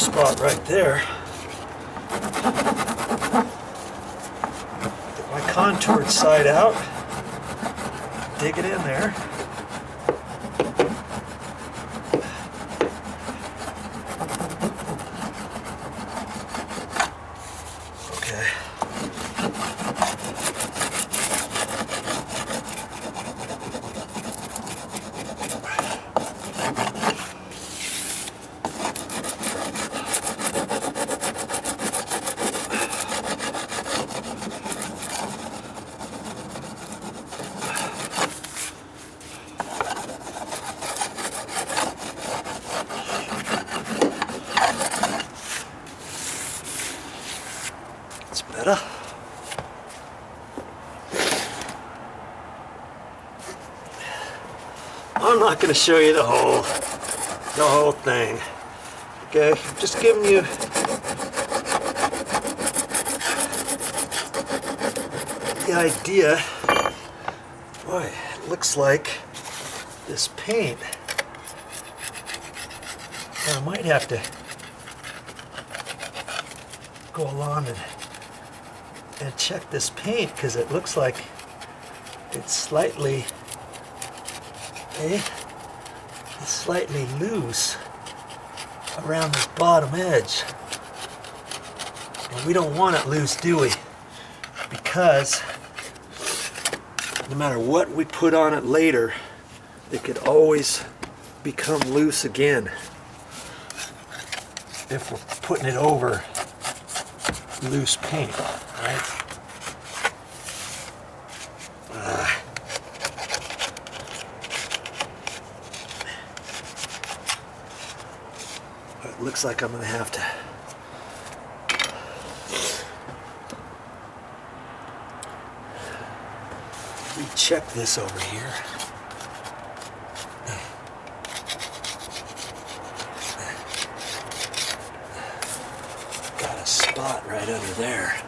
spot right there. Get my contoured side out, dig it in there. Okay. It's better. I'm not going to show you the whole thing. Okay, I'm just giving you the idea. Boy, it looks like this paint. I might have to go along and check this paint, because it looks like it's slightly loose around this bottom edge. And we don't want it loose, do we? Because no matter what we put on it later, it could always become loose again if we're putting it over loose paint, right? It looks like I'm going to have to recheck this over here. Got a spot right under there.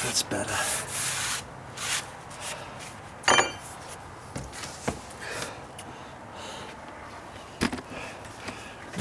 That's better.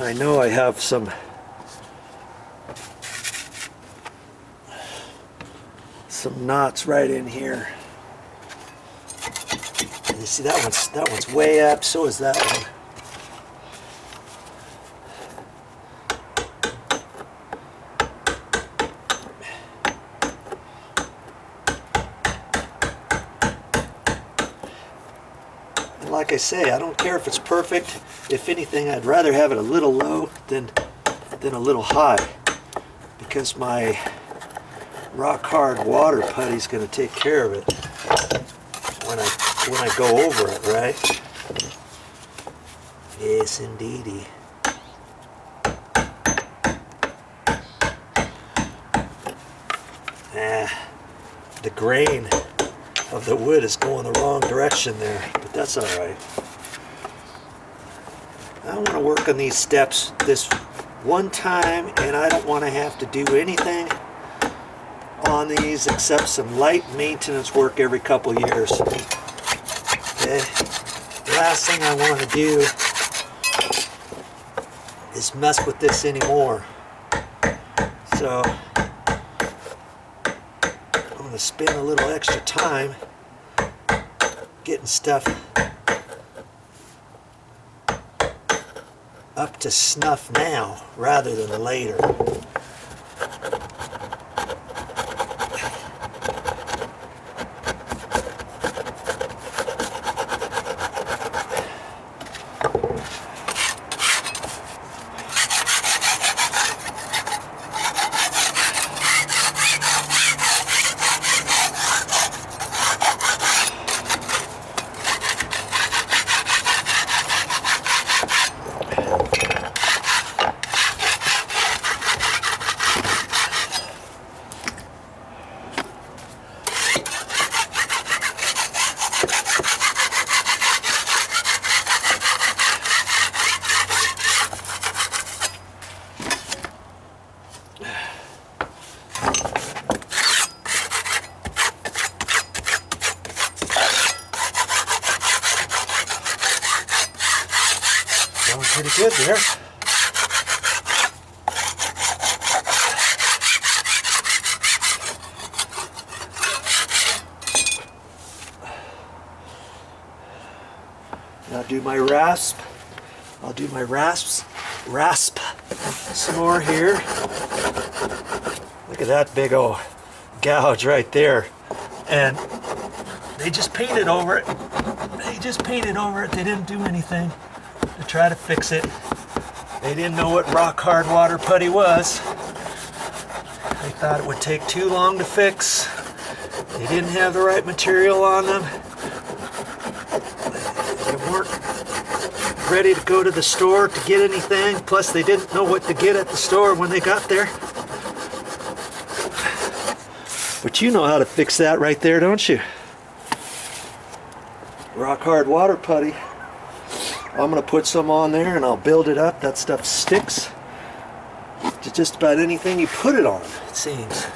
I know I have some knots right in here. And you see that one's way up, so is that one. Like I say, I don't care if it's perfect. If anything, I'd rather have it a little low than a little high, because my rock hard water putty's going to take care of it when I go over it, right? Yes, indeedy. The grain of the wood is going the wrong direction there, but that's all right. I want to work on these steps this one time, and I don't want to have to do anything on these except some light maintenance work every couple years. Okay? The last thing I want to do is mess with this anymore. So I'm going to spend a little extra time getting stuff up to snuff now rather than later. good there. Now do my rasp. I'll do my rasp some more here. Look at that big old gouge right there. And they just painted over it. They just painted over it. They didn't do anything to try to fix it. They didn't know what rock hard water putty was. They thought it would take too long to fix. They didn't have the right material on them. They weren't ready to go to the store to get anything. Plus they didn't know what to get at the store when they got there. But you know how to fix that right there, don't you? Rock hard water putty. I'm going to put some on there and I'll build it up. That stuff sticks to just about anything you put it on, it seems.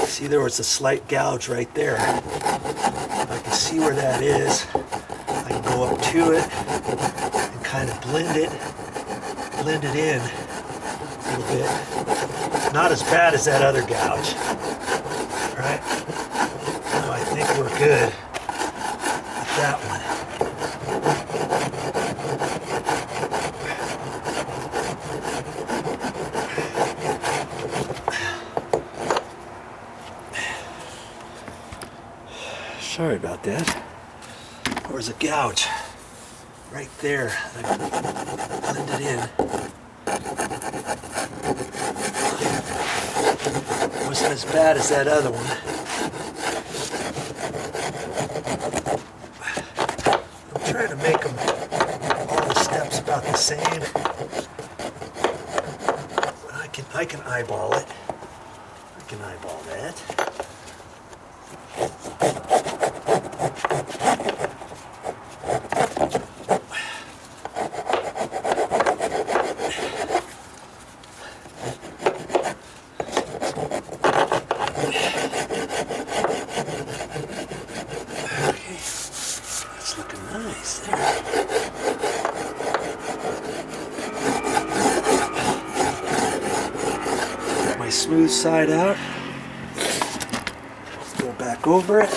See, there was a slight gouge right there. I can see where that is. I can go up to it and kind of blend it in a little bit. Not as bad as that other gouge. All right? Now I think we're good with that one. Sorry about that. There was a gouge right there. I blend it in. It wasn't as bad as that other one. I'm trying to make them all the steps about the same. I can eyeball it. I can eyeball that. Smooth side out. Go back over it.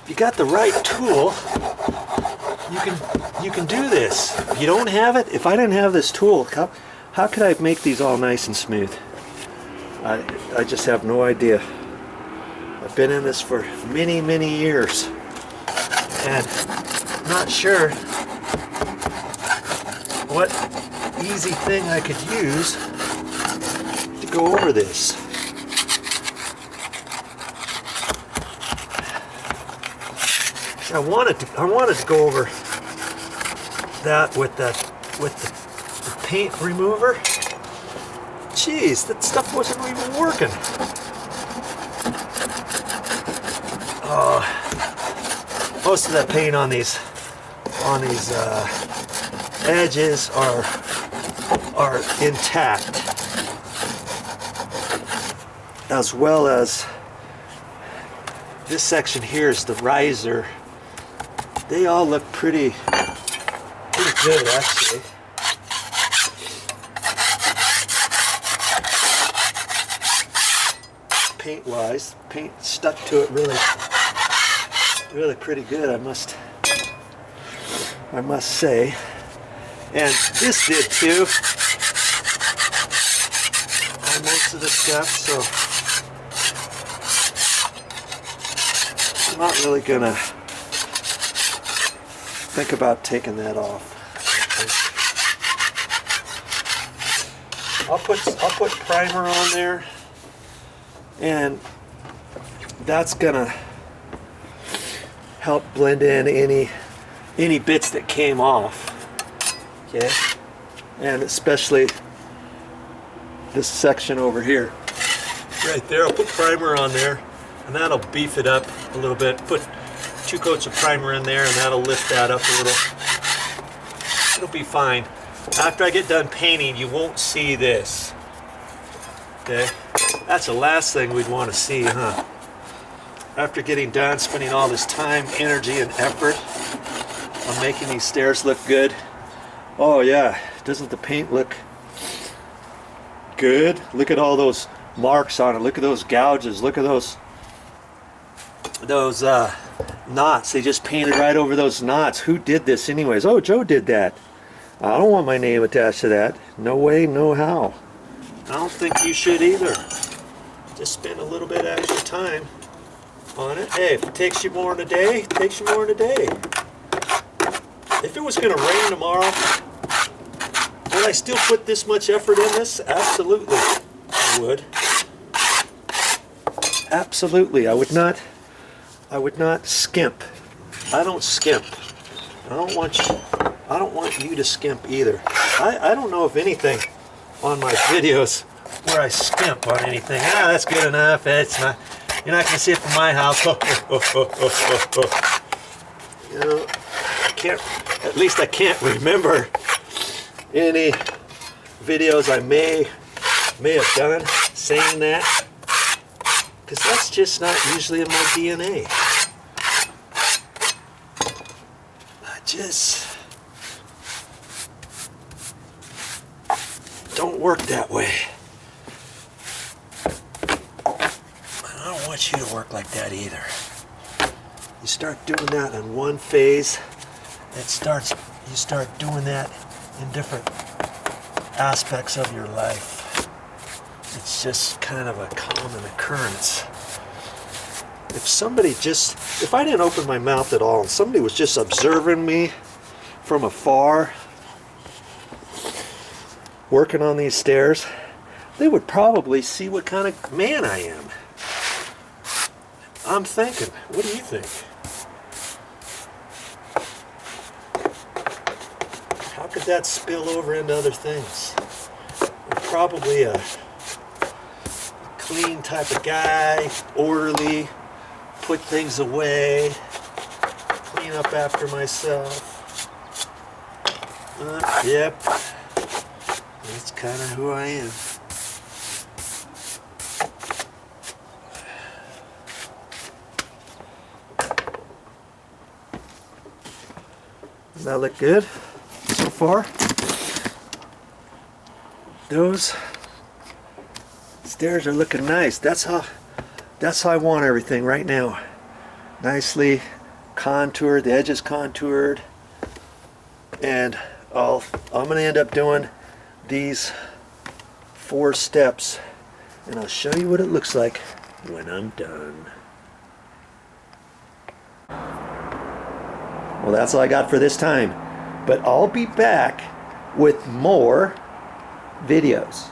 If you got the right tool, you can do this. If you don't have it, if I didn't have this tool, how could I make these all nice and smooth? I just have no idea. I've been in this for many, many years, and I'm not sure what easy thing I could use to go over this. I wanted to go over that with the paint remover. Jeez, that stuff wasn't even working. Most of that paint on these edges are intact, as well as this section here is the riser. They all look pretty good, actually. Paint-wise, paint stuck to it really pretty good, I must say. And this did too. On most of the stuff, so I'm not really gonna think about taking that off. I'll put primer on there and that's gonna help blend in any bits that came off. Okay, and especially this section over here. Right there, I'll put primer on there, and that'll beef it up a little bit. Put 2 coats of primer in there, and that'll lift that up a little. It'll be fine. After I get done painting, you won't see this. Okay, that's the last thing we'd want to see, huh? After getting done, spending all this time, energy, and effort on making these stairs look good. Oh yeah, doesn't the paint look good? Look at all those marks on it. Look at those gouges. Look at those knots. They just painted right over those knots. Who did this anyways? Oh, Joe did that. I don't want my name attached to that. No way, no how. I don't think you should either. Just spend a little bit extra time on it. Hey, if it takes you more than a day, it takes you more than a day. If it was going to rain tomorrow, would I still put this much effort in this? Absolutely, I would. Absolutely, I would not skimp. I don't skimp. I don't want you to skimp either. I don't know of anything on my videos where I skimp on anything. Ah, that's good enough. It's not. You're not going to see it from my house. You know, at least I can't remember any videos I may have done saying that, because that's just not usually in my DNA. I just don't work that way. I don't want you to work like that either. You start doing that in one phase, you start doing that in different aspects of your life. It's just kind of a common occurrence. If I didn't open my mouth at all and somebody was just observing me from afar, working on these stairs, they would probably see what kind of man I am. I'm thinking, what do you think? How could that spill over into other things? I'm probably a clean type of guy, orderly, put things away, clean up after myself. Yep, that's kind of who I am. Does that look good so far? Those stairs are looking nice. That's how I want everything right now. Nicely contoured, the edges contoured, and I'm going to end up doing these 4 steps, and I'll show you what it looks like when I'm done. Well, that's all I got for this time, but I'll be back with more videos.